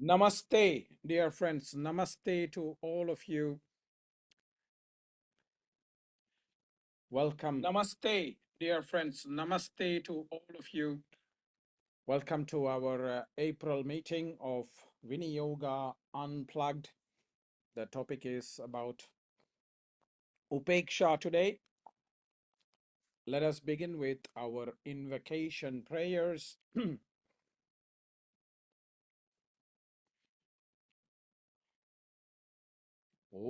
Namaste, dear friends. Namaste to all of you. Welcome. Namaste, dear friends. Namaste to all of you. Welcome to our April meeting of Viniyoga Unplugged. The topic is about UPEKŠA today. Let us begin with our invocation prayers. Om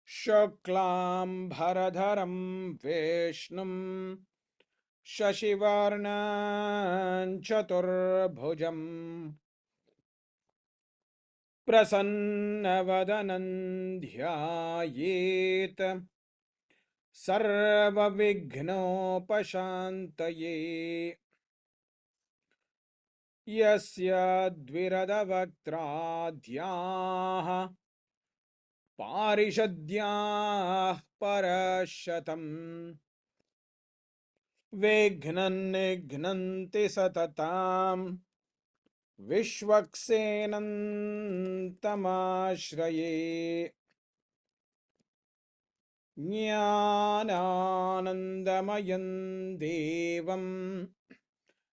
Shuklam Bharadharam Vishnum Shashivarnan Chaturbhujam Prasannavadanam Dhyayet Sarvavighnopashantaye Yasya Dviradavaktradyah Parishadhyah Parashatam Vighnannignanti Satatam Vishwaksenantamashraye Jnananandamayan Devam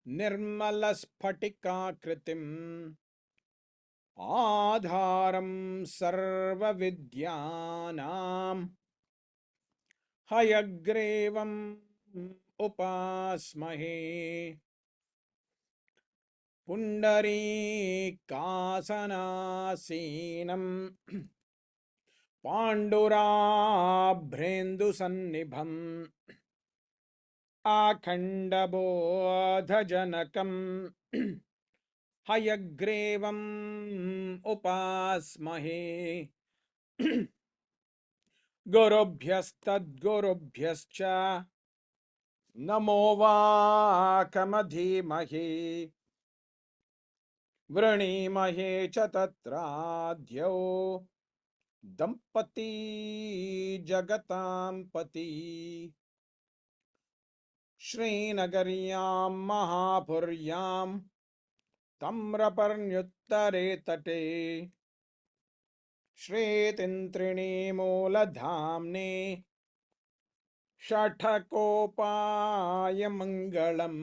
Nirmalaspatikakritim Adharam Sarvavidyanam Hayagrevam Upasmahe Pundarikaasanasinam Pandurabhrendusannibham Akhandabodhajanakam Hayagrevam Upasmahe Gurubhyastadgurubhyascha Namo Vakamadhimahe Vranimahe Chatatradhyo Dampati Jagatam Pati Srinagaryam Mahapuryam Tamraparnyuttare Tate Shretintrini Mooladhamne Shathakopaya Mangalam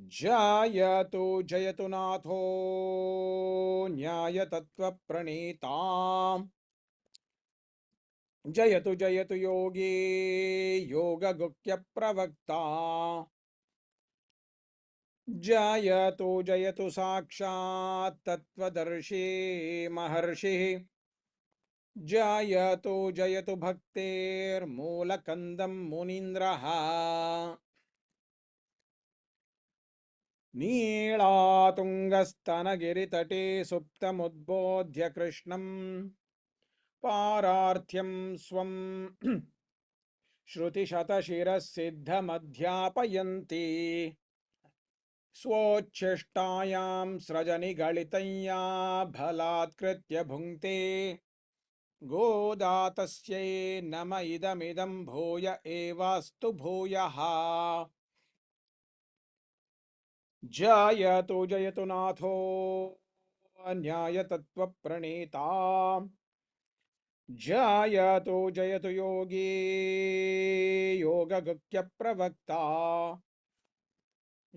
Jayatu Jayatu Natho Nyayatattva Pranita Jayatu Jayatu Yogi Yoga Gukya Pravakta Jayatu Jayatu Sakshat Tattvadarshi Maharshi Jayatu Jayatu Bhaktir Mulakandam Munindraha Neelatungastanagiri Suptamudbodhya Krishnam Pararthyam Swam Shruti Shatashira Siddhamadhyapayanti Swocheshtayam Srajani Galitanya Bhalatkritya Bhunkte Godatasye Nama Idamidam Bhoya Evastu Bhoyaha Jayatu Jayatu Natho Nyayatattva Pranita Jayatu Jayatu Yogi Yoga Gukya Pravakta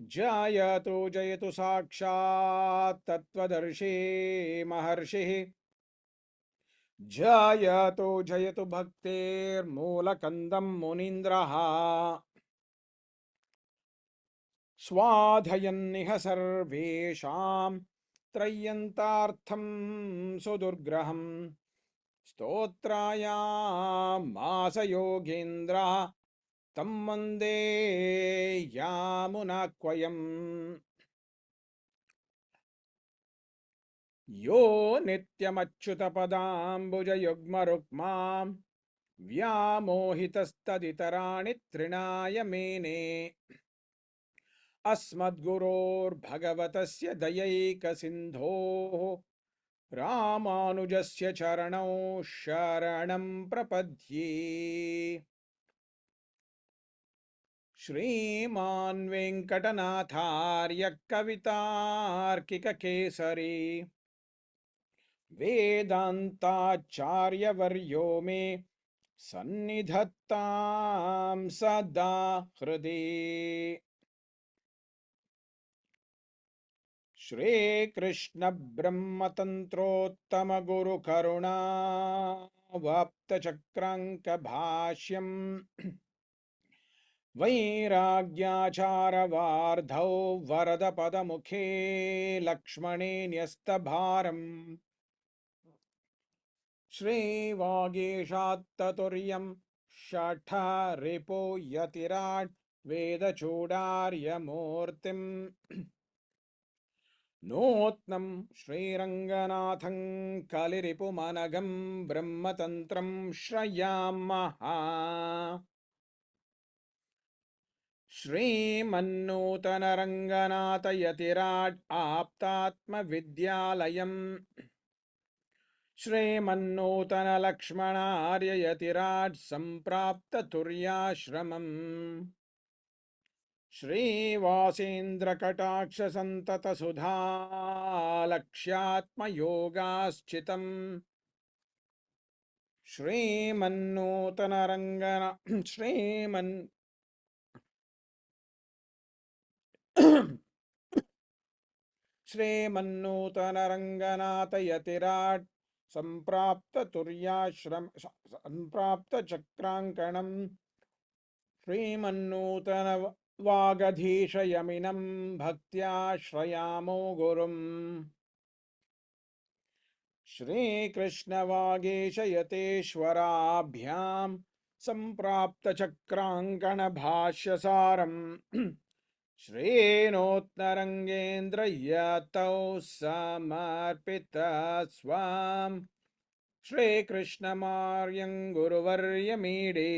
Jayatu Jayatu Sakshat Tattvadarshi Maharshi Jayatu Jayatu Bhaktir Mulakandam Munindraha Swadhayanniha Sarvesham Trayantartham Sudurgraham Stotrayam Masa Yogendra Tam Vande Yamunakwayam Yo Nityamachyutapadambuja Yugma Rukmam Vyamohitastaditarani Trinaya Mene अस्मद्गुरोर्भगवतस्य दयैकसिन्धोः रामानुजस्य चरणौ शरणं प्रपद्ये। श्रीमान् वेङ्कटनाथार्य कवितार्किककेसरी वेदान्ताचार्यवर्यो मे सन्निधत्तां सदा हृदि। श्रीकृष्ण ब्रह्मतन्त्रोत्तम गुरुकरुणा वाप्तचक्राङ्क भाष्यम् वैराग्याचारवार्धौ वरदपदमुखे लक्ष्मणे न्यस्तभारम् श्रीवागीशात्ततुर्यं षठरिपो यतिराट् वेदचूडार्यमूर्तिम् नूत्नं श्रीरङ्गनाथं कलिरिपुमनघं ब्रह्मतन्त्रं श्रयामः। श्रीमन्नूतनरङ्गनाथ यतिराट् आप्तात्मविद्यालयम् श्रीमन्नूतनलक्ष्मणार्य यतिराट् सम्प्राप्ततुर्याश्रमम् श्रीवासेन्द्रकटाक्षसन्ततसुधा लक्ष्यात्मयोगाश्चितम् श्रीमन्नूतनरङ्गनाथ यतिराट् सम्प्राप्तचक्राङ्कणम् श्रीमन्नूतनवागधीशयमिनं भक्त्या श्रयामो गुरुम्। श्रीकृष्णवागीशयतेश्वराभ्यां सम्प्राप्तचक्राङ्कणभाष्यसारम् श्रीनूत्नरङ्गेन्द्रयतौ समर्पितस्वाम् श्रीकृष्णमार्यं गुरुवर्यमीडे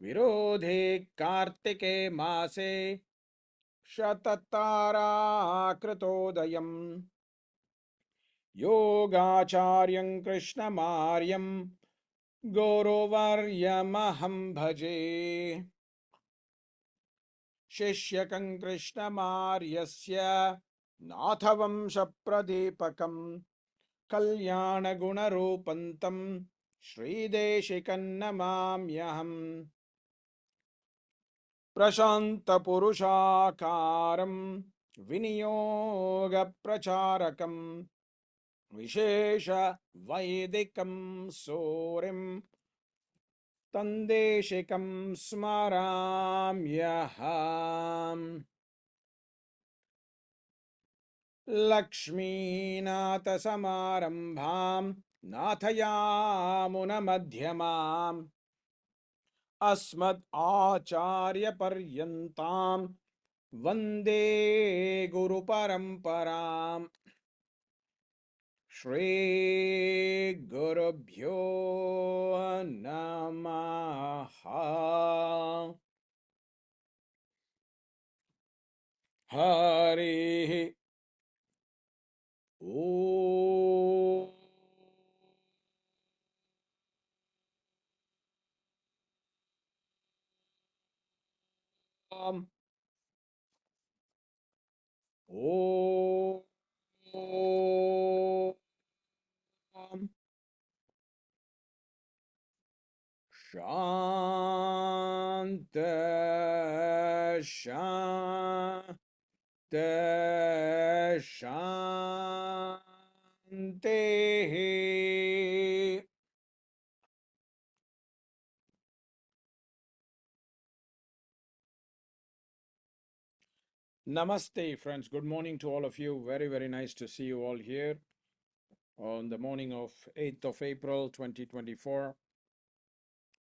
विरोधे कार्तिके मासे शतताराकृतोदयम् योगाचार्यं कृष्णमार्यं गुरुवर्यमहं भजे। शिष्यकं कृष्णमार्यस्य नाथवंशप्रदीपकं कल्याणगुणरूपन्तं श्रीदेशिकं नमाम्यहम्। प्रशान्तपुरुषाकारं विनियोगप्रचारकं विशेषवैदिकं सूरिं तन्देशिकं स्मराम्यहम्। लक्ष्मीनाथसमारम्भां नाथयामुनमध्यमाम् अस्मद् आचार्यपर्यन्तां वन्दे गुरुपरम्पराम्। श्रीगुरुभ्यो नमः। हरिः ॐ। ॐ शान्त शान्तेः। Namaste, friends. Good morning to all of you. Very, very nice to see you all here on the morning of 8th of April 2024.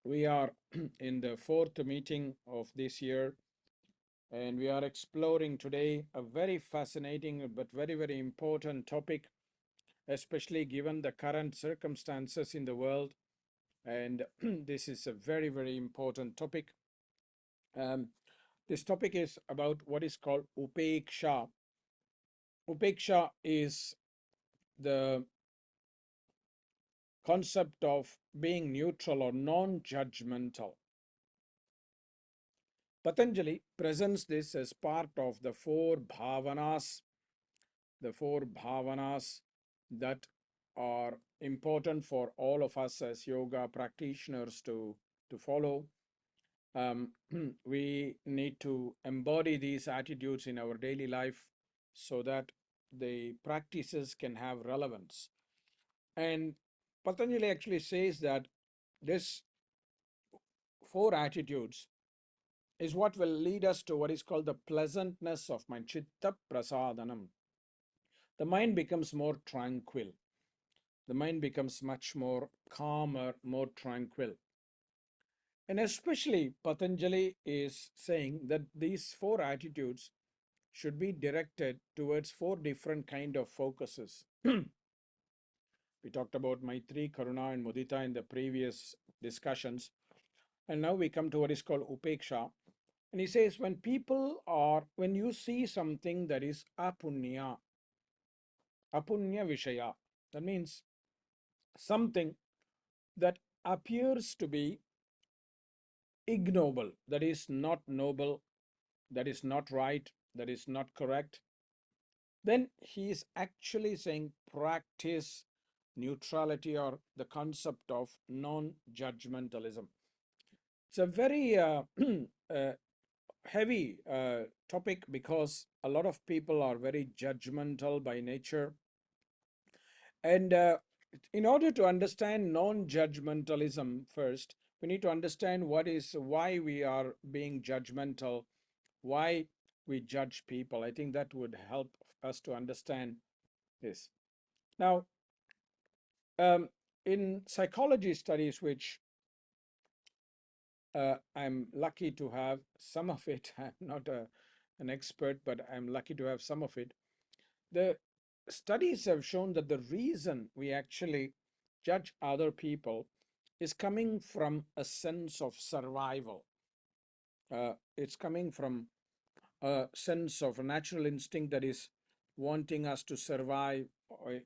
We are in the fourth meeting of this year, and we are exploring today a very fascinating but very, very important topic, especially given the current circumstances in the world. And this is a very, very important topic. This topic is about what is called UPEKŠA. UPEKŠA is the concept of being neutral or non-judgmental. Patanjali presents this as part of the four bhavanas that are important for all of us as yoga practitioners to follow. We need to embody these attitudes in our daily life so that the practices can have relevance. And Patanjali actually says that this four attitudes is what will lead us to what is called the pleasantness of mind, chitta prasadanam. The mind becomes more tranquil. The mind becomes much more calmer, more tranquil. And especially Patanjali is saying that these four attitudes should be directed towards four different kind of focuses. We talked about Maitri, Karuna and Mudita in the previous discussions. And now we come to what is called Upeksha. And he says, when you see something that is apunya vishaya, that means something that appears to be ignoble, that is not noble, that is not right, that is not correct, then he is actually saying practice neutrality or the concept of non-judgmentalism. It's a very heavy topic because a lot of people are very judgmental by nature. And in order to understand non-judgmentalism first, we need to understand why we are being judgmental, why we judge people. I think that would help us to understand this. Now, in psychology studies, which I'm lucky to have some of it, I'm not an expert, but I'm lucky to have some of it. The studies have shown that the reason we actually judge other people is coming from a sense of survival. It's coming from a sense of a natural instinct that is wanting us to survive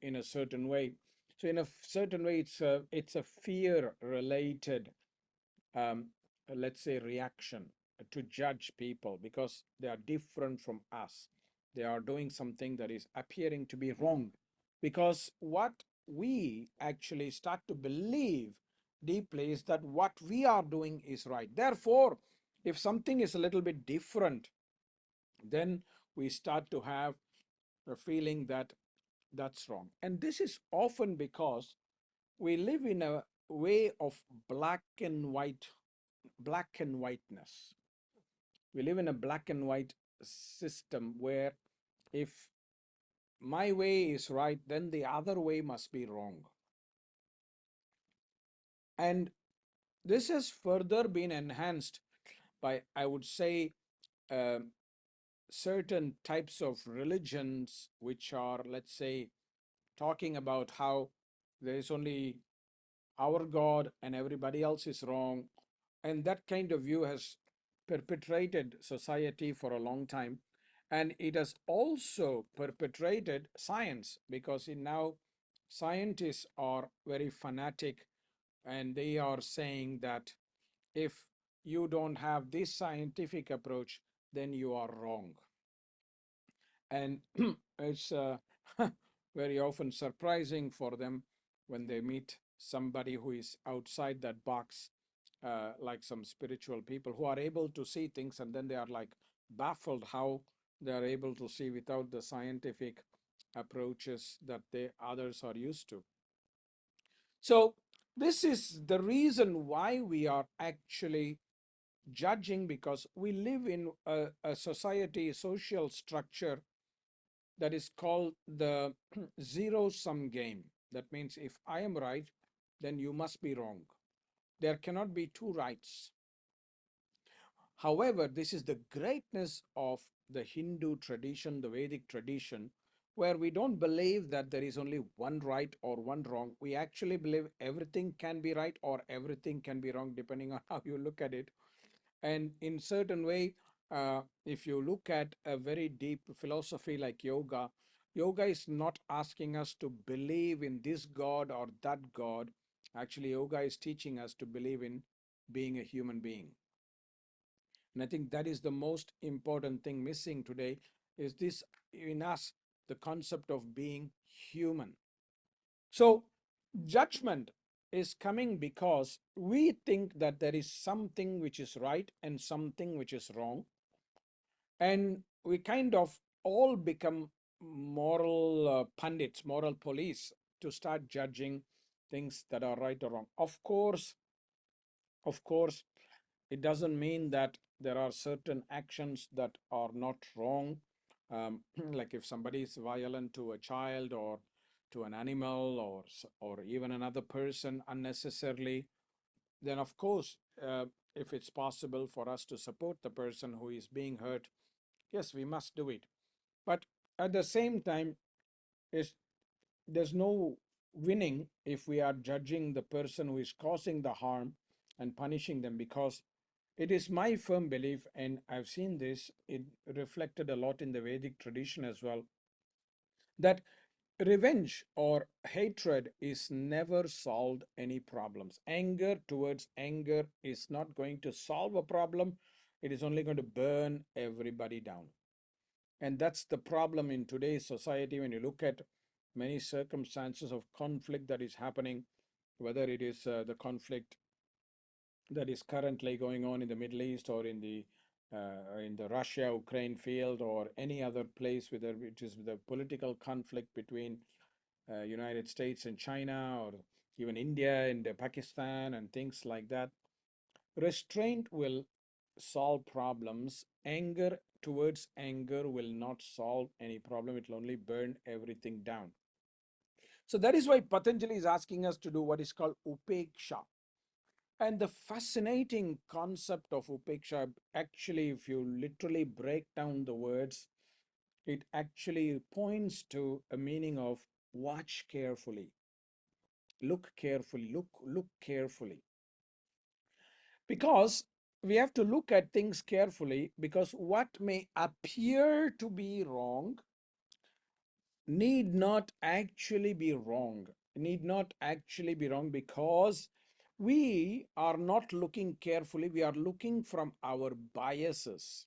in a certain way. So in a certain way, it's a fear related, um, let's say, reaction to judge people because they are different from us. They are doing something that is appearing to be wrong, because what we actually start to believe deeply is that what we are doing is right. Therefore, if something is a little bit different, then we start to have a feeling that that's wrong. And this is often because we live in a way of black and whiteness. We live in a black and white system where if my way is right, then the other way must be wrong. And this has further been enhanced by, I would say, uh, certain types of religions which are, let's say, talking about how there is only our God and everybody else is wrong. And that kind of view has perpetrated society for a long time. And it has also perpetrated science, because now scientists are very fanatic and they are saying that if you don't have this scientific approach, then you are wrong. And it's very often surprising for them when they meet somebody who is outside that box, like some spiritual people who are able to see things, and then they are like baffled how they are able to see without the scientific approaches that others are used to. So this is the reason why we are actually judging, because we live in a society, social structure that is called the zero-sum game. That means if I am right, then you must be wrong. There cannot be two rights. However, this is the greatness of the Hindu tradition, the Vedic tradition, where we don't believe that there is only one right or one wrong. We actually believe everything can be right or everything can be wrong, depending on how you look at it. And in certain way, if you look at a very deep philosophy like yoga, yoga is not asking us to believe in this God or that God. Actually, yoga is teaching us to believe in being a human being. And I think that is the most important thing missing today is this in us, the concept of being human. So judgment is coming because we think that there is something which is right and something which is wrong. And we kind of all become moral pundits, moral police to start judging things that are right or wrong. Of course, it doesn't mean that there are certain actions that are not wrong. Like if somebody is violent to a child or to an animal or even another person unnecessarily, then of course, if it's possible for us to support the person who is being hurt, yes, we must do it. But at the same time, is there's no winning if we are judging the person who is causing the harm and punishing them, because it is my firm belief, and I've seen this, it reflected a lot in the Vedic tradition as well, that revenge or hatred is never solved any problems. Anger towards anger is not going to solve a problem. It is only going to burn everybody down. And that's the problem in today's society. When you look at many circumstances of conflict that is happening, whether it is the conflict that is currently going on in the Middle East or in the Russia-Ukraine field or any other place, whether it is the political conflict between United States and China or even India and Pakistan and things like that, restraint will solve problems. Anger towards anger will not solve any problem. It will only burn everything down. So that is why Patanjali is asking us to do what is called UPEKŠA. And the fascinating concept of UPEKŠA, actually, if you literally break down the words, it actually points to a meaning of watch carefully, look carefully, look carefully. Because we have to look at things carefully, because what may appear to be wrong need not actually be wrong, because we are not looking carefully, we are looking from our biases.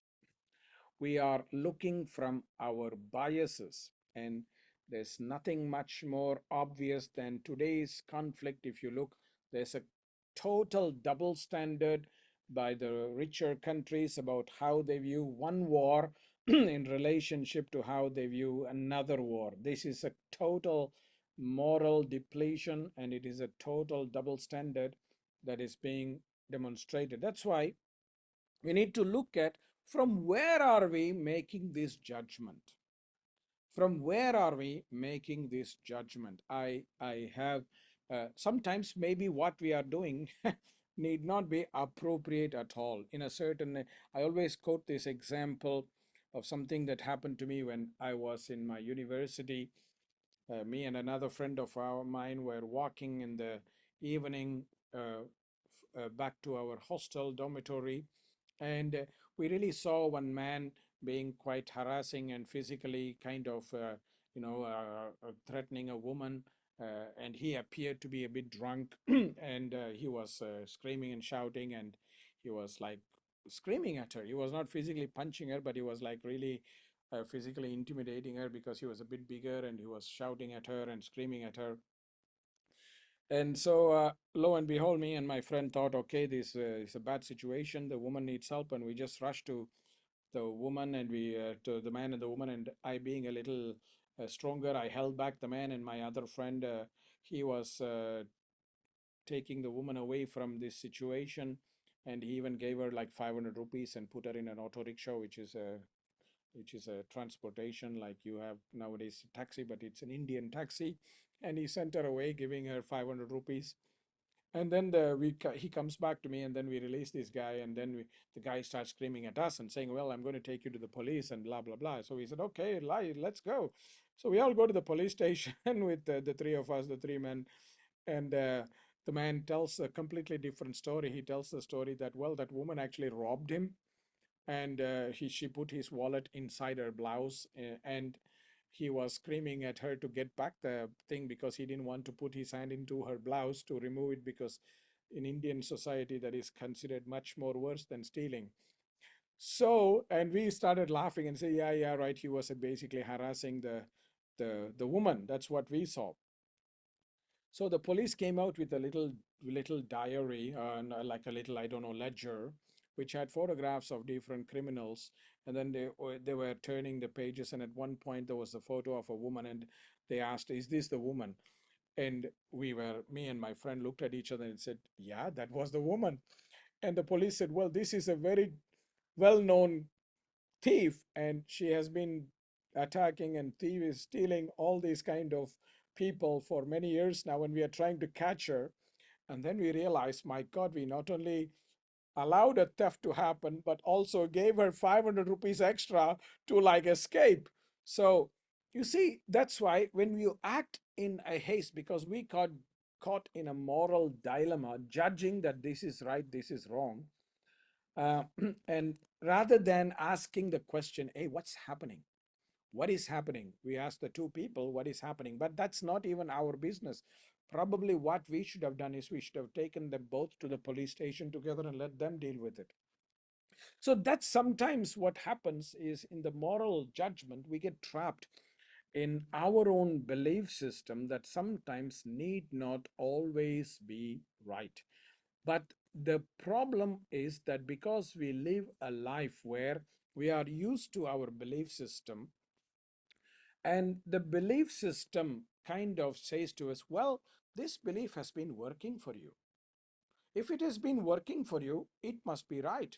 We are looking from our biases. And there's nothing much more obvious than today's conflict. If you look, there's a total double standard by the richer countries about how they view one war in relationship to how they view another war. This is a total moral depletion, and it is a total double standard that is being demonstrated. That's why we need to look at from where are we making this judgment. From where are we making this judgment? I have sometimes maybe what we are doing need not be appropriate at all. In a certain, I always quote this example of something that happened to me when I was in my university. Me and another friend of mine were walking in the evening back to our hostel dormitory, and we really saw one man being quite harassing and physically kind of threatening a woman, and he appeared to be a bit drunk and he was screaming and shouting, and he was like screaming at her. He was not physically punching her, but he was like really physically intimidating her because he was a bit bigger, and he was shouting at her and screaming at her. And so, lo and behold, me and my friend thought, okay, this is a bad situation. The woman needs help, and we just rushed to the woman, and we to the man and the woman. And I, being a little stronger, I held back the man, and my other friend, he was taking the woman away from this situation, and he even gave her like 500 rupees and put her in an auto rickshaw, which is a transportation like you have nowadays taxi, but it's an Indian taxi. And he sent her away, giving her 500 rupees. And then he comes back to me, and then we release this guy, and then the guy starts screaming at us and saying, well, I'm going to take you to the police and blah, blah, blah. So we said, okay, let's go. So we all go to the police station with the three of us, the three men. And the man tells a completely different story. He tells the story that, well, that woman actually robbed him, and she put his wallet inside her blouse, and he was screaming at her to get back the thing because he didn't want to put his hand into her blouse to remove it, because in Indian society that is considered much more worse than stealing. So, and we started laughing and say, yeah, yeah, right. He was basically harassing the woman. That's what we saw. So the police came out with a little diary, like a little, I don't know, ledger, which had photographs of different criminals, and then they were turning the pages, and at one point there was a photo of a woman, and they asked, "Is this the woman?" And me and my friend looked at each other and said, "Yeah, that was the woman." And the police said, "Well, this is a very well-known thief, and she has been attacking and stealing all these kind of people for many years now, and we are trying to catch her." And then we realized, my God, we not only allowed a theft to happen, but also gave her 500 rupees extra to like escape. So you see, that's why when you act in a haste, because we got caught in a moral dilemma, judging that this is right, this is wrong, uh, and rather than asking the question, hey, what's happening? What is happening? We ask the two people, what is happening? But that's not even our business. Probably what we should have done is we should have taken them both to the police station together and let them deal with it. So that's sometimes what happens is in the moral judgment, we get trapped in our own belief system that sometimes need not always be right. But the problem is that because we live a life where we are used to our belief system, and the belief system kind of says to us, well, this belief has been working for you. If it has been working for you, it must be right.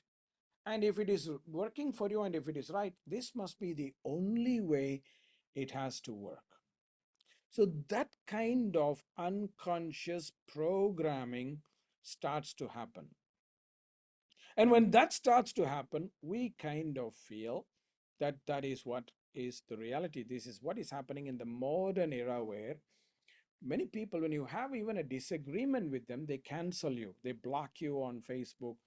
And if it is working for you and if it is right, this must be the only way it has to work. So that kind of unconscious programming starts to happen. And when that starts to happen, we kind of feel that that is what is the reality. This is what is happening in the modern era, where many people, when you have even a disagreement with them, they cancel you. They block you on Facebook.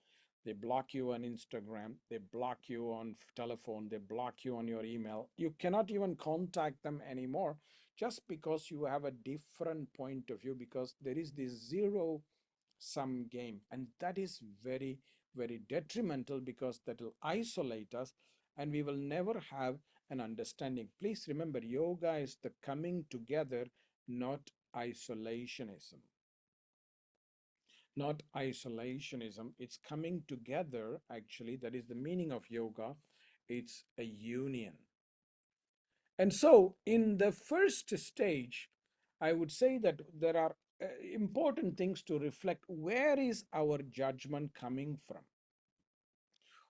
They block you on Instagram. They block you on telephone. They block you on your email. You cannot even contact them anymore just because you have a different point of view, because there is this zero sum game. And that is very, very detrimental, because that will isolate us and we will never have an understanding. Please remember, yoga is the coming together, not isolationism. Not isolationism. It's coming together, actually. That is the meaning of yoga. It's a union. And so, in the first stage, I would say that there are important things to reflect. Where is our judgment coming from?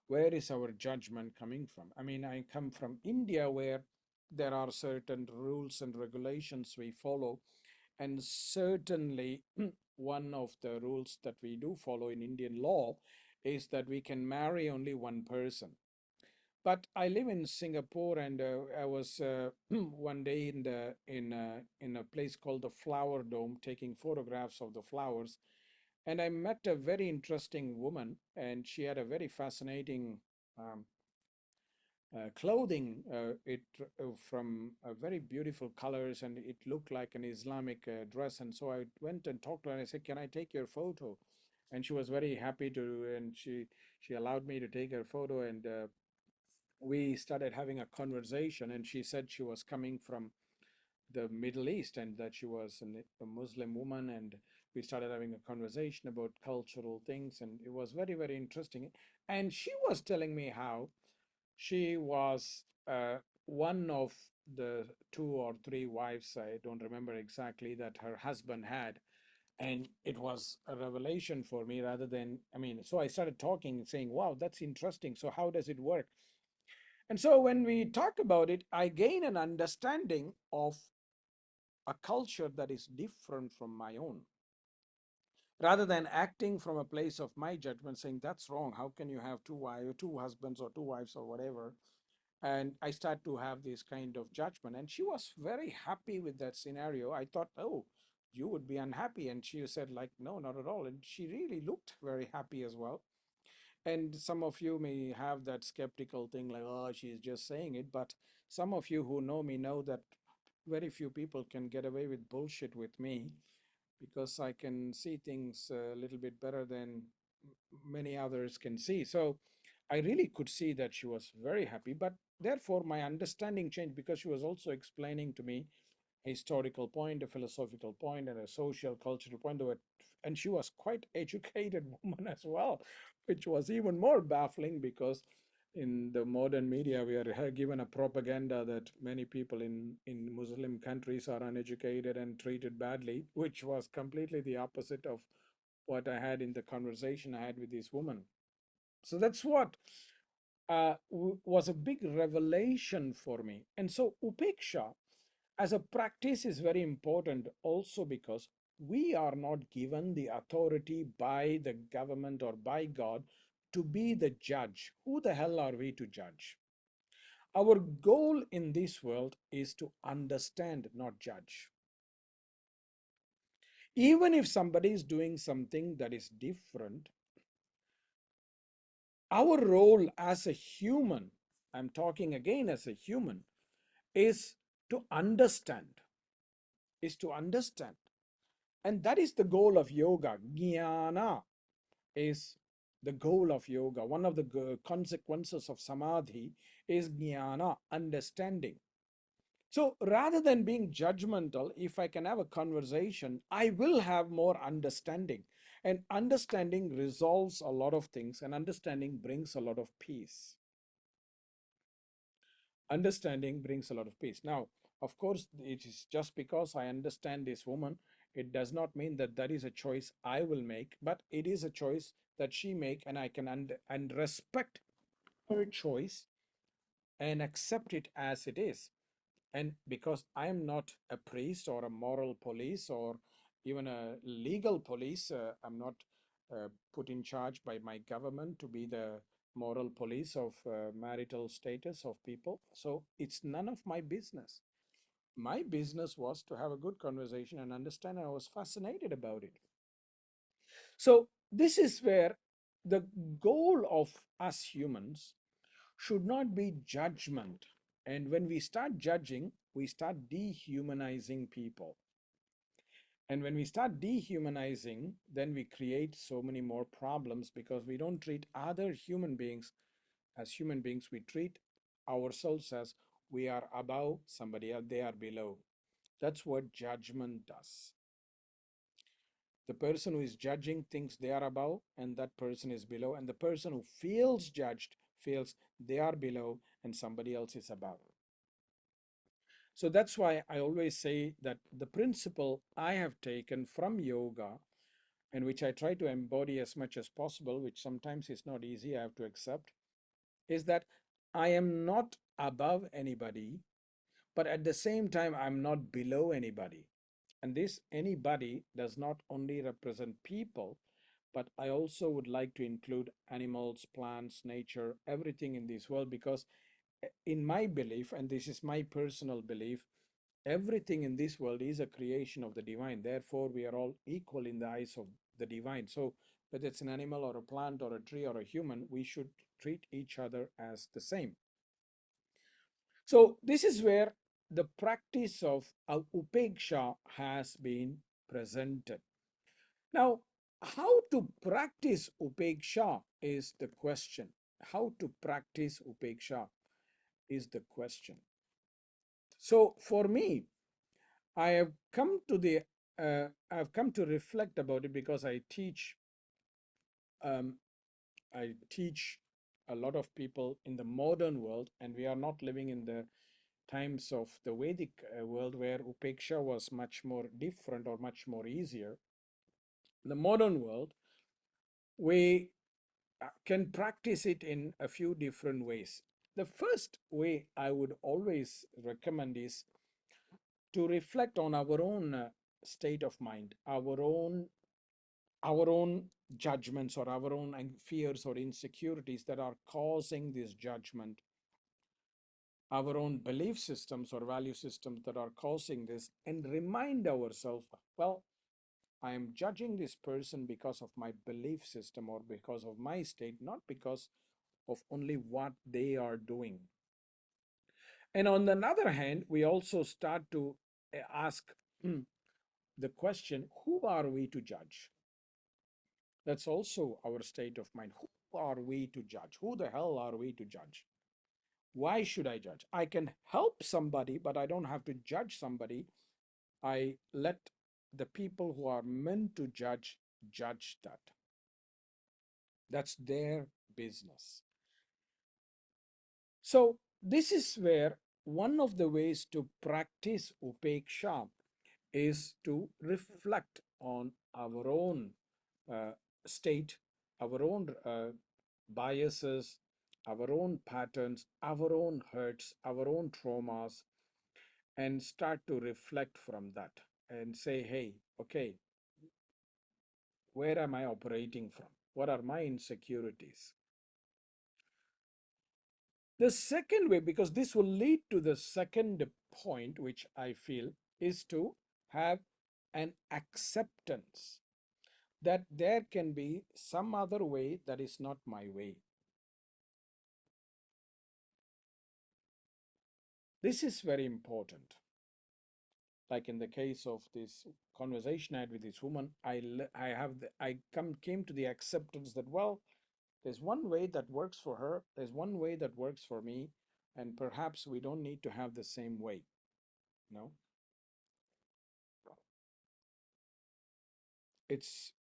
Where is our judgment coming from? I mean, I come from India, where there are certain rules and regulations we follow. And certainly, one of the rules that we do follow in Indian law is that we can marry only one person. But I live in Singapore, and I was one day in a place called the Flower Dome, taking photographs of the flowers, and I met a very interesting woman, and she had a very fascinating um, clothing, from very beautiful colors, and it looked like an Islamic dress. And so I went and talked to her, and I said, "Can I take your photo?" And she was very happy to, and she allowed me to take her photo, and we started having a conversation. And she said she was coming from the Middle East and that she was a Muslim woman, and we started having a conversation about cultural things, and it was very, very interesting. And she was telling me how she was one of the two or three wives, I don't remember exactly, that her husband had. And it was a revelation for me, rather than, I mean, so I started talking and saying, wow, that's interesting. So how does it work? And so when we talk about it, I gain an understanding of a culture that is different from my own, rather than acting from a place of my judgment, saying that's wrong. How can you have two wives, two husbands, or two wives, or whatever? And I start to have this kind of judgment. And she was very happy with that scenario. I thought, oh, you would be unhappy. And she said, like, no, not at all. And she really looked very happy as well. And some of you may have that skeptical thing like, oh, she's just saying it. But some of you who know me know that very few people can get away with bullshit with me, because I can see things a little bit better than many others can see. So I really could see that she was very happy, but therefore my understanding changed, because she was also explaining to me a historical point, a philosophical point, and a social cultural point of it. And she was quite educated woman as well, which was even more baffling, because in the modern media we are given a propaganda that many people in Muslim countries are uneducated and treated badly, which was completely the opposite of what I had in the conversation I had with this woman. So that's what was a big revelation for me. And so Upeksha as a practice is very important also, because we are not given the authority by the government or by God to be the judge. Who the hell are we to judge? Our goal in this world is to understand, not judge. Even if somebody is doing something that is different, our role as a human, I'm talking again as a human, is to understand, is to understand. And that is the goal of yoga. Jnana is the goal of yoga. One of the consequences of samadhi is jnana, understanding. So rather than being judgmental, if I can have a conversation, I will have more understanding. And understanding resolves a lot of things, and understanding brings a lot of peace. Understanding brings a lot of peace. Now, of course, it is just because I understand this woman, it does not mean that that is a choice I will make, but it is a choice that she make, and I can and respect her choice and accept it as it is. And because I am not a priest or a moral police or even a legal police, I'm not put in charge by my government to be the moral police of marital status of people. So it's none of my business. My business was to have a good conversation and understand, and I was fascinated about it. So this is where the goal of us humans should not be judgment. And when we start judging, we start dehumanizing people. And when we start dehumanizing, then we create so many more problems, because we don't treat other human beings as human beings. We treat ourselves as we are above somebody else, they are below. That's what judgment does. The person who is judging thinks they are above and that person is below, and the person who feels judged feels they are below and somebody else is above. So that's why I always say that the principle I have taken from yoga, and which I try to embody as much as possible, which sometimes is not easy, I have to accept, is that I am not above anybody, but at the same time, I'm not below anybody. And this anybody does not only represent people, but I also would like to include animals, plants, nature, everything in this world, because in my belief, and this is my personal belief, everything in this world is a creation of the divine. Therefore, we are all equal in the eyes of the divine. So whether it's an animal or a plant or a tree or a human, we should treat each other as the same. So this is where the practice of upeksha has been presented. Now, how to practice upeksha is the question. How to practice upeksha is the question. So for me, I have come to the I've come to reflect about it, because um, I teach a lot of people in the modern world, and we are not living in the times of the Vedic world, where upeksha was much more different or much more easier. In the modern world, we can practice it in a few different ways. The first way I would always recommend is to reflect on our own state of mind, our own judgments or our own fears or insecurities that are causing this judgment, our own belief systems or value systems that are causing this, and remind ourselves, well, I am judging this person because of my belief system or because of my state, not because of only what they are doing. And on the other hand, we also start to ask the question, who are we to judge? That's also our state of mind. Who are we to judge? Who the hell are we to judge? Why should I judge? I can help somebody, but I don't have to judge somebody. I let the people who are meant to judge that. That's their business. So this is where one of the ways to practice upeksha is to reflect on our own uh, state, our own biases, our own patterns, our own hurts, our own traumas, and start to reflect from that and say, hey, okay, where am I operating from? What are my insecurities? The second way, because this will lead to the second point, which I feel is to have an acceptance that there can be some other way that is not my way. This is very important. Like in the case of this conversation I had with this woman, I came to the acceptance that, well, there's one way that works for her, there's one way that works for me, and perhaps we don't need to have the same way. No, it's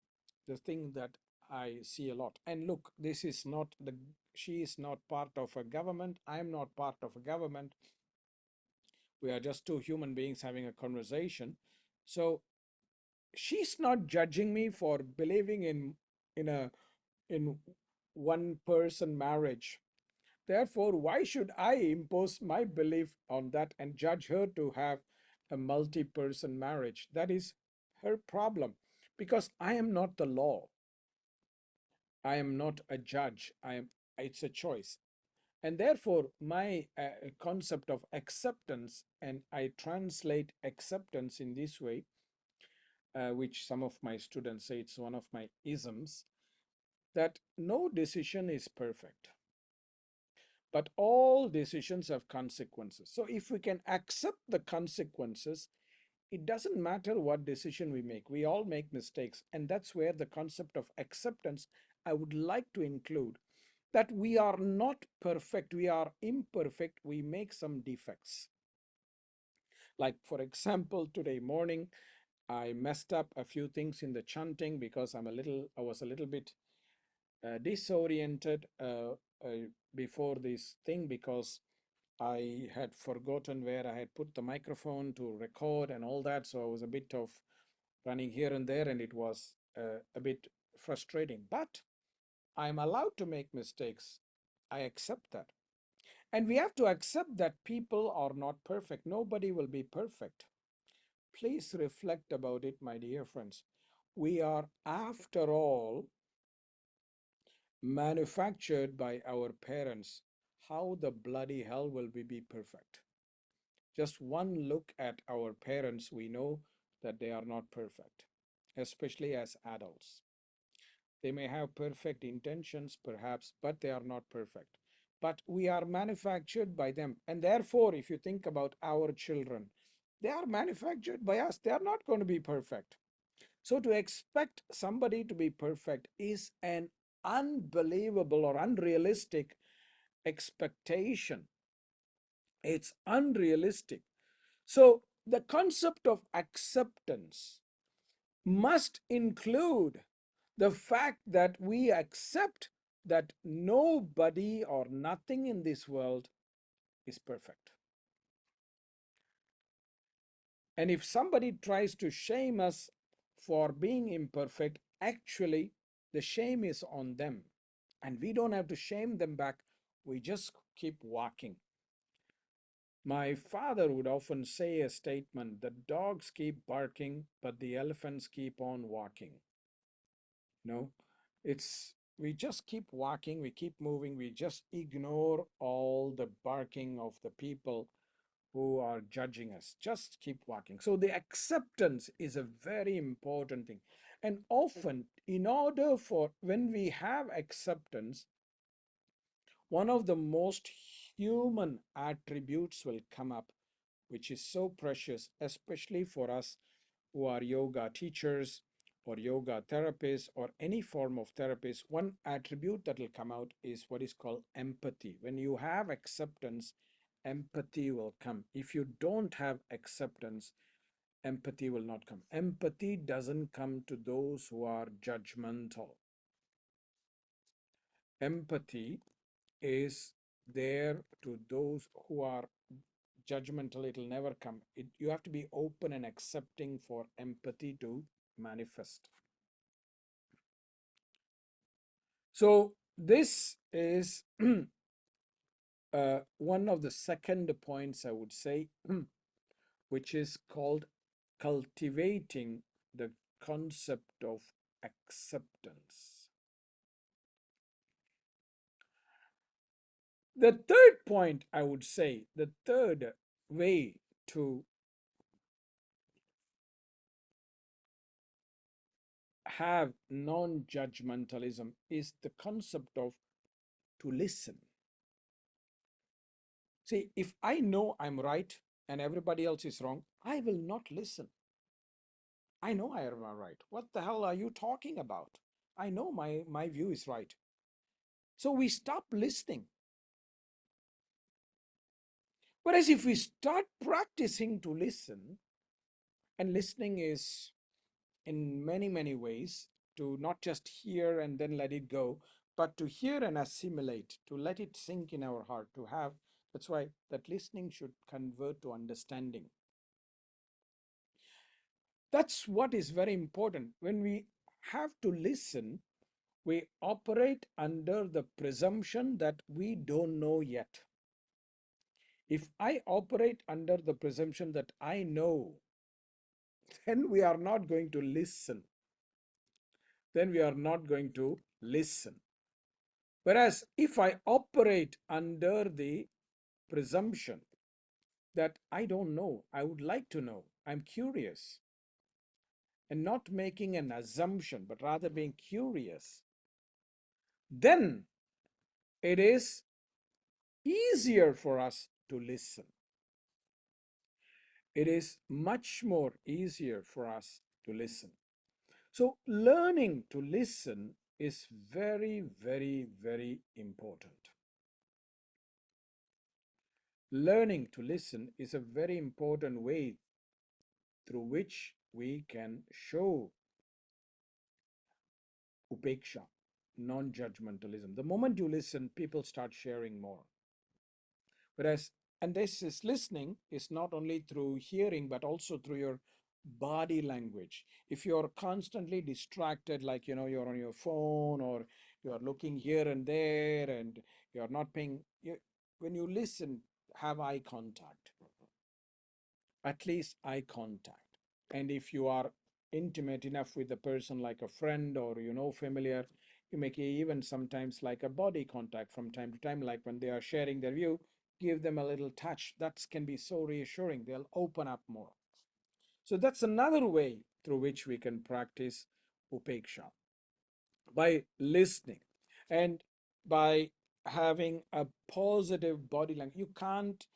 the thing that I see a lot. And look, this is not the she is not part of a government. I am not part of a government. We are just two human beings having a conversation. So she's not judging me for believing in a in one person marriage. Therefore, why should I impose my belief on that and judge her to have a multi-person marriage? That is her problem, because I am not the law. I am not a judge. It's a choice. And therefore, my concept of acceptance, and I translate acceptance in this way, which some of my students say it's one of my isms, that no decision is perfect, but all decisions have consequences. So if we can accept the consequences, it doesn't matter what decision we make. We all make mistakes. And that's where the concept of acceptance I would like to include, that we are not perfect, we are imperfect, we make some defects. Like, for example, today morning, I messed up a few things in the chanting because I was a little bit disoriented before this thing, because I had forgotten where I had put the microphone to record and all that. So I was a bit of running here and there, and it was a bit frustrating. But I'm allowed to make mistakes. I accept that. And we have to accept that people are not perfect. Nobody will be perfect. Please reflect about it, my dear friends. We are, after all, manufactured by our parents. How the bloody hell will we be perfect? Just one look at our parents, we know that they are not perfect, especially as adults. They may have perfect intentions, perhaps, but they are not perfect. But we are manufactured by them. And therefore, if you think about our children, they are manufactured by us. They are not going to be perfect. So to expect somebody to be perfect is an unbelievable or unrealistic expectation. It's unrealistic. So the concept of acceptance must include the fact that we accept that nobody or nothing in this world is perfect. And if somebody tries to shame us for being imperfect, actually the shame is on them. And we don't have to shame them back. We just keep walking. My father would often say a statement: the dogs keep barking, but the elephants keep on walking. No, it's we just keep walking, we keep moving, we just ignore all the barking of the people who are judging us. Just keep walking. So the acceptance is a very important thing. And often, in order for when we have acceptance, one of the most human attributes will come up, which is so precious, especially for us who are yoga teachers or yoga therapists or any form of therapist. One attribute that will come out is what is called empathy. When you have acceptance, empathy will come. If you don't have acceptance, empathy will not come. Empathy doesn't come to those who are judgmental. Empathy is there to those who are judgmental. It will never come. You have to be open and accepting for empathy to manifest. So this is one of the second points I would say, which is called cultivating the concept of acceptance. The third point I would say, the third way to have non-judgmentalism is the concept of to listen. See, if I know I'm right and everybody else is wrong, I will not listen. I know I am right. What the hell are you talking about? I know my view is right. So we stop listening. Whereas if we start practicing to listen, and listening is in many, many ways to not just hear and then let it go, but to hear and assimilate, to let it sink in our heart, to have, that's why that listening should convert to understanding. That's what is very important. When we have to listen, we operate under the presumption that we don't know yet. If I operate under the presumption that I know, then we are not going to listen. Then we are not going to listen. Whereas if I operate under the presumption that I don't know, I would like to know, I'm curious, and not making an assumption, but rather being curious, then it is easier for us to listen. It is much more easier for us to listen. So learning to listen is very, very, very important. Learning to listen is a very important way through which we can show upeksha, non-judgmentalism. The moment you listen, people start sharing more. Whereas, and this is listening is not only through hearing, but also through your body language. If you're constantly distracted, like, you're on your phone or you're looking here and there and you're not paying, when you listen, have eye contact, at least eye contact. And if you are intimate enough with the person, like a friend or, familiar, you make even sometimes like a body contact from time to time, like when they are sharing their view, give them a little touch. That can be so reassuring. They'll open up more. So that's another way through which we can practice upeksha, by listening and by having a positive body language. You can't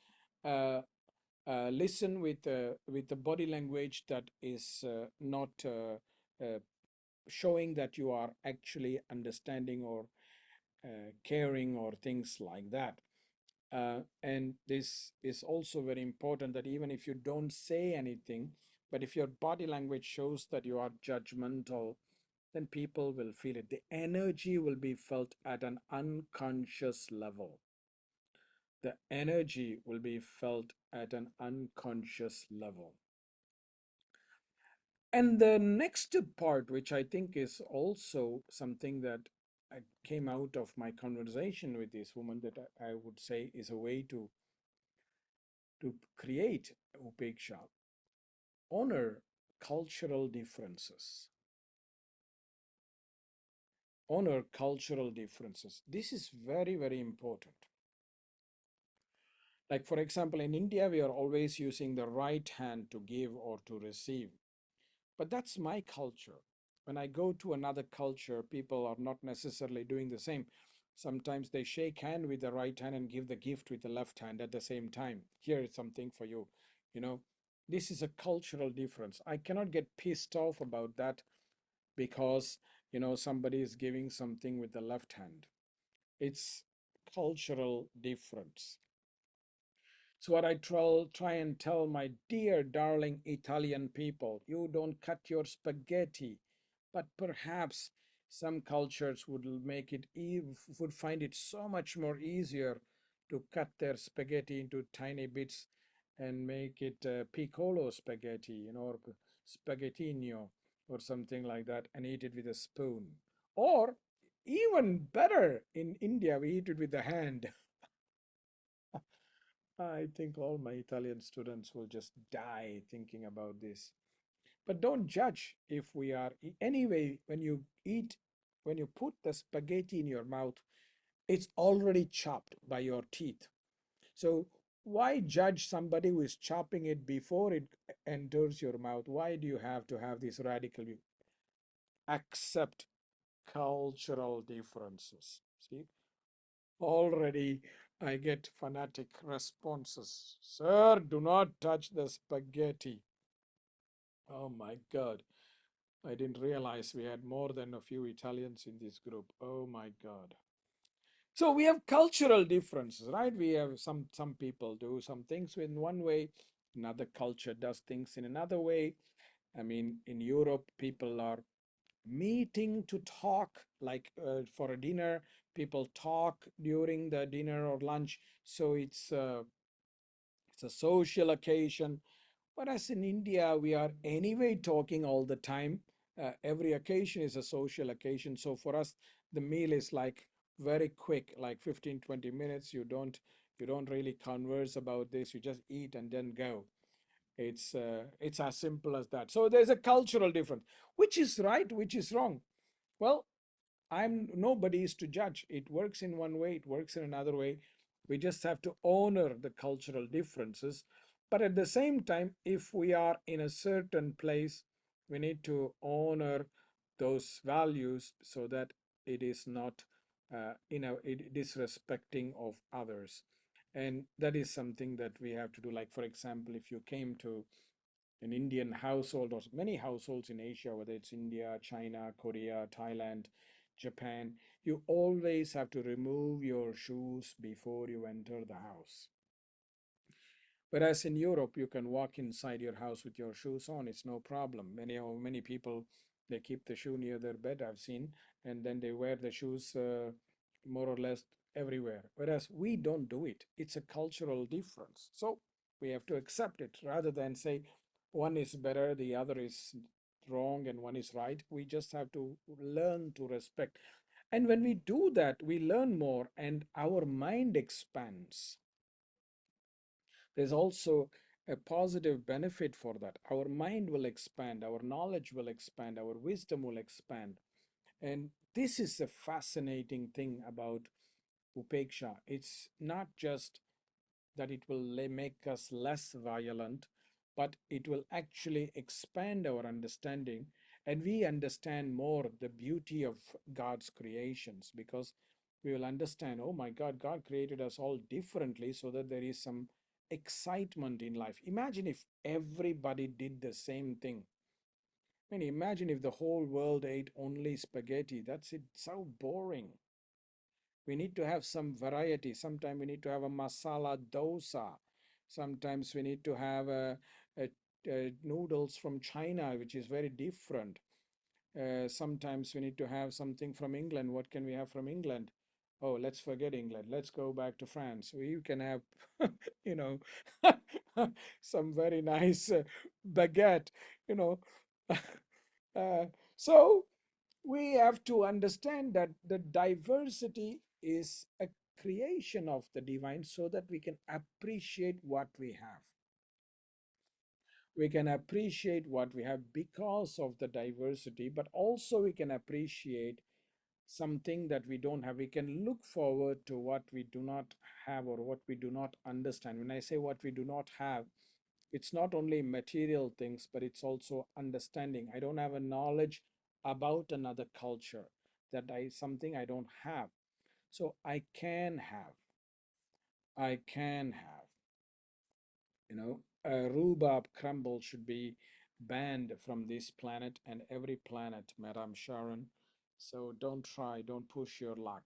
listen with the body language that is not showing that you are actually understanding or caring or things like that. And this is also very important, that even if you don't say anything, but if your body language shows that you are judgmental, then people will feel it. The energy will be felt at an unconscious level. The energy will be felt at an unconscious level. And the next part, which I think is also something that came out of my conversation with this woman, that I would say is a way to create upeksha: honor cultural differences. Honor cultural differences. This is very, very important. Like, for example, in India, we are always using the right hand to give or to receive. But that's my culture. When I go to another culture, people are not necessarily doing the same. Sometimes they shake hand with the right hand and give the gift with the left hand at the same time. Here is something for you. You know, this is a cultural difference. I cannot get pissed off about that because, somebody is giving something with the left hand. It's cultural difference. So what I try and tell my dear darling Italian people, you don't cut your spaghetti, but perhaps some cultures would find it so much more easier to cut their spaghetti into tiny bits and make it piccolo spaghetti, or spaghettino or something like that, and eat it with a spoon. Or even better, in India, we eat it with the hand. I think all my Italian students will just die thinking about this. But don't judge if we are. Anyway, when you eat, when you put the spaghetti in your mouth, it's already chopped by your teeth. So why judge somebody who is chopping it before it enters your mouth? Why do you have to have this radical view? Accept cultural differences. See, already I get fanatic responses. Sir, do not touch the spaghetti. Oh my God. I didn't realize we had more than a few Italians in this group. Oh my God. So we have cultural differences, right? We have some people do some things in one way, another culture does things in another way. I mean, in Europe, people are meeting to talk, like for a dinner, people talk during the dinner or lunch. So it's a social occasion. Whereas in India, we are anyway talking all the time. Every occasion is a social occasion. So for us, the meal is like very quick, like 15, 20 minutes. You don't really converse about this. You just eat and then go. It's as simple as that. So there's a cultural difference. Which is right, which is wrong? Well, I'm nobody is to judge. It works in one way, it works in another way. We just have to honor the cultural differences. But at the same time, if we are in a certain place, we need to honor those values so that it is not, disrespecting of others. And that is something that we have to do. Like, for example, if you came to an Indian household or many households in Asia, whether it's India, China, Korea, Thailand, Japan, you always have to remove your shoes before you enter the house. Whereas in Europe, you can walk inside your house with your shoes on, it's no problem. Many people, they keep the shoe near their bed, I've seen, and then they wear the shoes more or less everywhere. Whereas we don't do it. It's a cultural difference. So we have to accept it rather than say one is better, the other is wrong, and one is right. We just have to learn to respect. And when we do that, we learn more and our mind expands. There's also a positive benefit for that. Our mind will expand, our knowledge will expand, our wisdom will expand. And this is a fascinating thing about Upeksha. It's not just that it will make us less violent, but it will actually expand our understanding, and we understand more the beauty of God's creations, because we will understand, oh my God, God created us all differently so that there is some excitement in life. Imagine if everybody did the same thing. I mean, imagine if the whole world ate only spaghetti. That's it, so boring. We need to have some variety. Sometimes we need to have a masala dosa. Sometimes we need to have a noodles from China, which is very different. Sometimes we need to have something from England. What can we have from England? Oh, let's forget England. Let's go back to France. We can have, you know, some very nice baguette, you know. uh, so we have to understand that the diversity is a creation of the divine so that we can appreciate what we have. We can appreciate what we have because of the diversity, but also we can appreciate something that we don't have. We can look forward to what we do not have or what we do not understand. When I say what we do not have, it's not only material things, but it's also understanding. I don't have a knowledge about another culture, that I something I don't have. So I can have, a rhubarb crumble should be banned from this planet and every planet, Madam Sharon. So don't push your luck.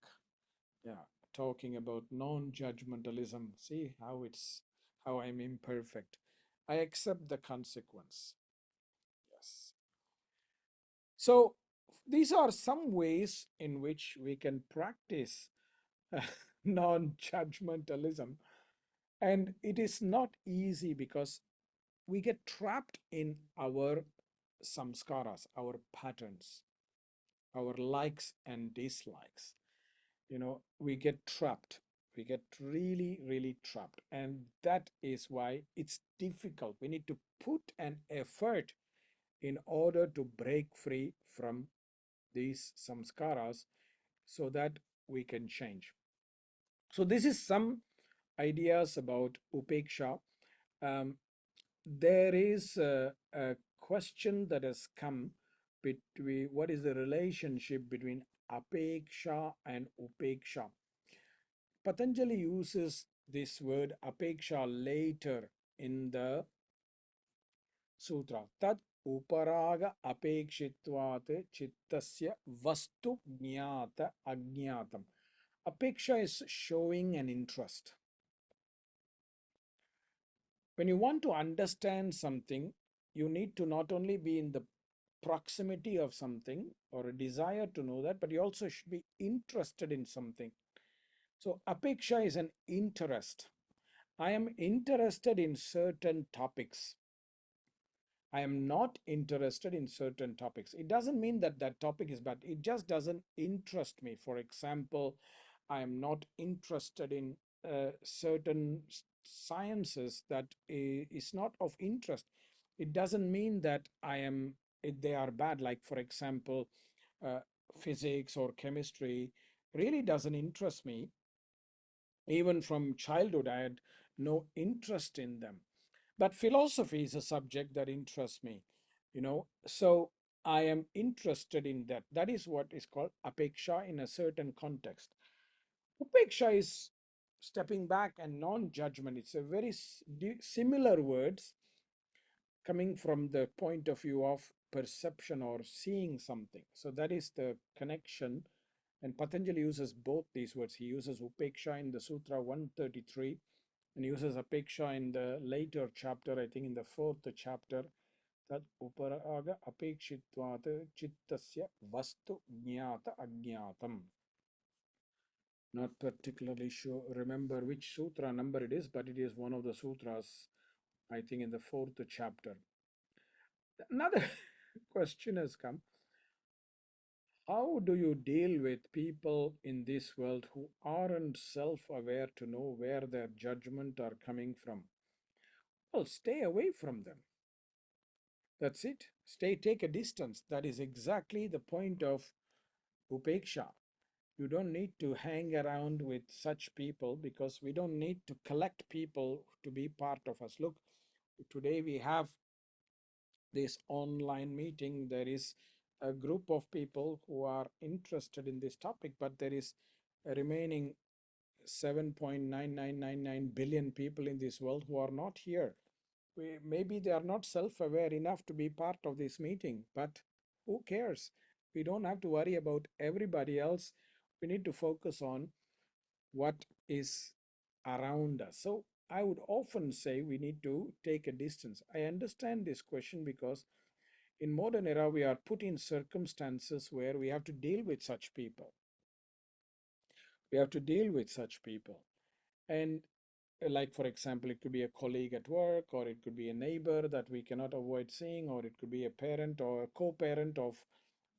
Yeah, talking about non-judgmentalism. See how I'm imperfect. I accept the consequence. Yes. So these are some ways in which we can practice non-judgmentalism. And it is not easy because we get trapped in our samskaras, our patterns, our likes and dislikes. We get trapped. We get really, really trapped. And that is why it's difficult. We need to put an effort in order to break free from these samskaras so that we can change. So this is some ideas about upeksha. Um, there is a question that has come between what is the relationship between apeksha and upeksha. Patanjali uses this word apeksha later in the sutra. Tad uparaga apekshitvat chittasya vastu jnata agnatam. Apeksha is showing an interest. When you want to understand something, you need to not only be in the proximity of something or a desire to know that, but you also should be interested in something. So apeksha is an interest. I am interested in certain topics. I am not interested in certain topics. It doesn't mean that that topic is bad. It just doesn't interest me. For example, I am not interested in certain sciences that is not of interest. It doesn't mean that they are bad. Like, for example, uh, physics or chemistry really doesn't interest me. Even from childhood, I had no interest in them. But philosophy is a subject that interests me, so I am interested in that. That is what is called apeksha in a certain context. Upeksha is stepping back and non-judgment. It's a very similar words coming from the point of view of perception or seeing something. So that is the connection. And Patanjali uses both these words. He uses upeksha in the Sutra 133 and uses apeksha in the later chapter, I think in the fourth chapter, that uparaga apekshitvat chittasya vastu jnata agnatam. Not particularly sure, remember which sutra number it is, but it is one of the sutras, I think in the fourth chapter. Another question has come. How do you deal with people in this world who aren't self-aware to know where their judgment are coming from? Well, stay away from them. That's it. Take a distance. That is exactly the point of upeksha. You don't need to hang around with such people because we don't need to collect people to be part of us. Look, today we have this online meeting. There is a group of people who are interested in this topic, but there is a remaining 7.9999 billion people in this world who are not here. Maybe they are not self-aware enough to be part of this meeting, but who cares? We don't have to worry about everybody else. We need to focus on what is around us. So I would often say we need to take a distance. I understand this question because in modern era we are put in circumstances where we have to deal with such people. We have to deal with such people. And like, for example, it could be a colleague at work, or it could be a neighbor that we cannot avoid seeing, or it could be a parent or a co-parent of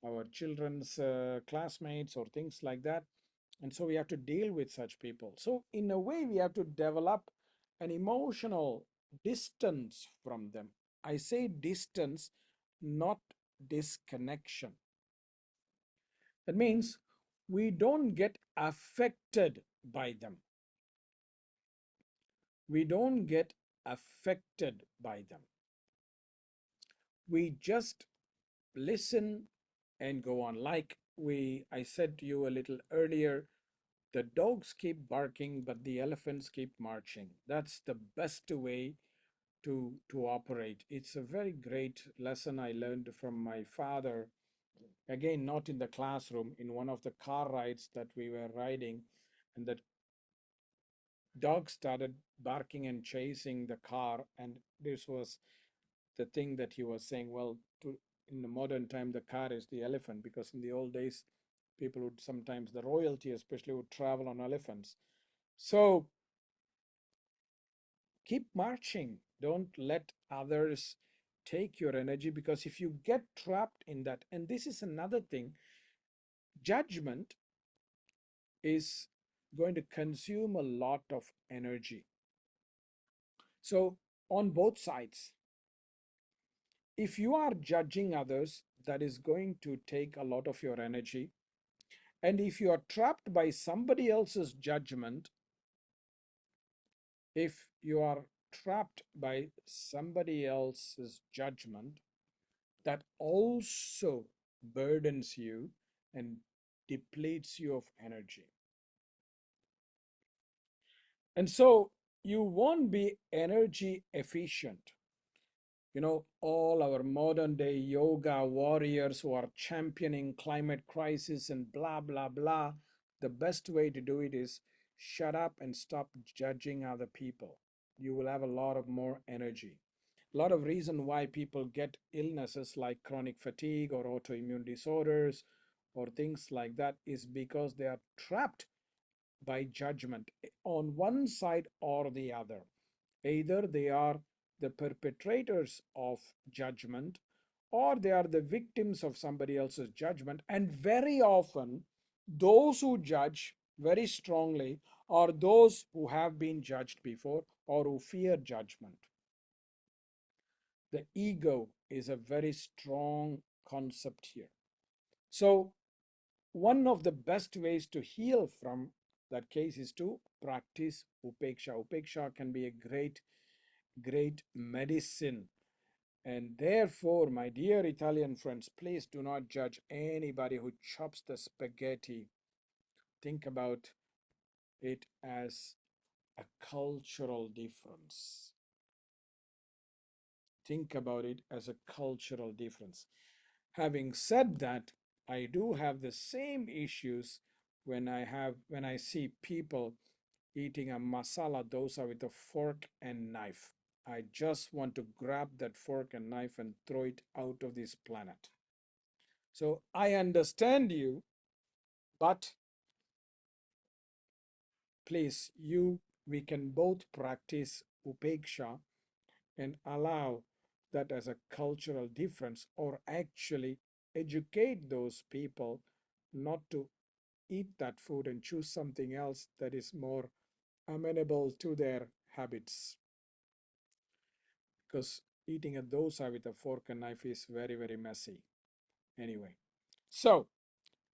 our children's classmates or things like that. And so we have to deal with such people. So in a way, we have to develop an emotional distance from them. I say distance, not disconnection. That means we don't get affected by them. We don't get affected by them. We just listen and go on. Like I said to you a little earlier, the dogs keep barking, but the elephants keep marching. That's the best way to operate. It's a very great lesson I learned from my father. Again, not in the classroom, in one of the car rides that we were riding, and the dog started barking and chasing the car. And this was the thing that he was saying, well, in the modern time, the car is the elephant, because in the old days, people would sometimes, the royalty especially, would travel on elephants. So keep marching. Don't let others take your energy, because if you get trapped in that, and this is another thing, judgment is going to consume a lot of energy. So, on both sides, if you are judging others, that is going to take a lot of your energy. And if you are trapped by somebody else's judgment, if you are trapped by somebody else's judgment, that also burdens you and depletes you of energy. And so you won't be energy efficient. You know, all our modern day yoga warriors who are championing climate crisis and blah, blah, blah, the best way to do it is shut up and stop judging other people. You will have a lot of more energy. A lot of reason why people get illnesses like chronic fatigue or autoimmune disorders or things like that is because they are trapped by judgment on one side or the other. Either they are the perpetrators of judgment, or they are the victims of somebody else's judgment. And very often, those who judge very strongly are those who have been judged before or who fear judgment. The ego is a very strong concept here. So, one of the best ways to heal from that case is to practice upeksha. Upeksha can be a great medicine. And therefore, my dear Italian friends, please do not judge anybody who chops the spaghetti. Think about it as a cultural difference. Think about it as a cultural difference. Having said that, I do have the same issues when I see people eating a masala dosa with a fork and knife. I just want to grab that fork and knife and throw it out of this planet. So I understand you, but please, we can both practice upeksha and allow that as a cultural difference, or actually educate those people not to eat that food and choose something else that is more amenable to their habits. Because eating a dosa with a fork and knife is very messy. Anyway, so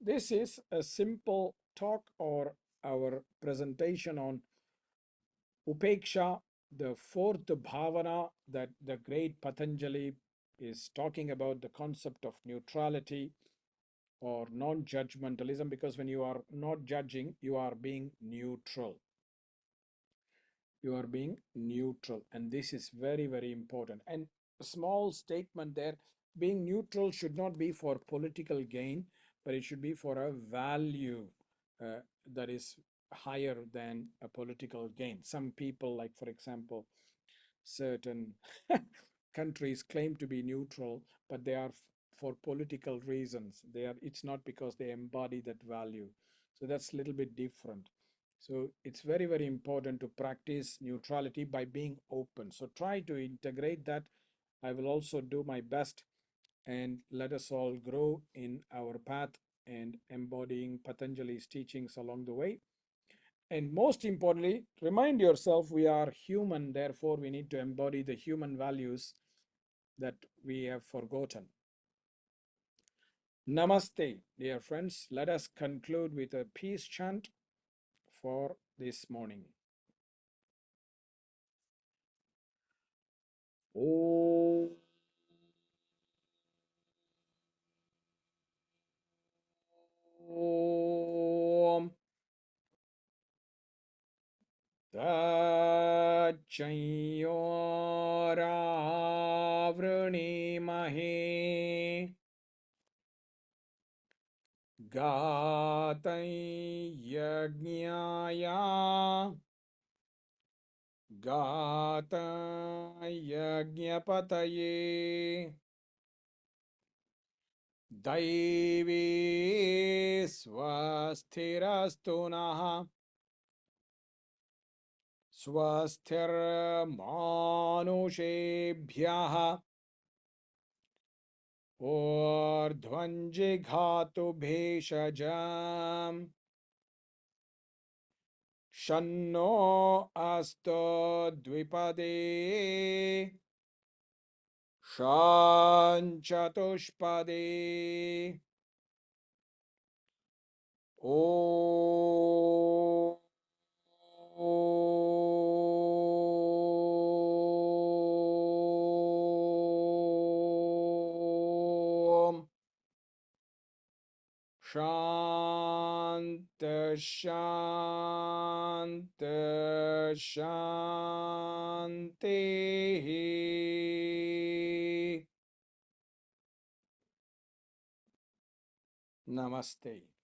this is a simple talk or our presentation on Upeksha, the fourth bhavana that the great Patanjali is talking about, the concept of neutrality or non-judgmentalism, because when you are not judging, you are being neutral. You are being neutral, and this is very important. And a small statement there, being neutral should not be for political gain, but it should be for a value that is higher than a political gain. Some people, like for example, certain countries claim to be neutral, but they are for political reasons. It's not because they embody that value. So that's a little bit different. So it's very important to practice neutrality by being open. So try to integrate that. I will also do my best, and let us all grow in our path and embodying Patanjali's teachings along the way. And most importantly, remind yourself we are human, therefore we need to embody the human values that we have forgotten. Namaste, dear friends. Let us conclude with a peace chant for this morning. Om Tacchayoravruниmahe Gatai Yajnaya Gatai Yajnapataye Daivi Swasthirastu Naha Swasthirmanushabhyaha Urdhvanjighatu Bheshajam Shanno Asto Dvipade Shanchatushpade Om Shanta Shanta Shanti. Namaste.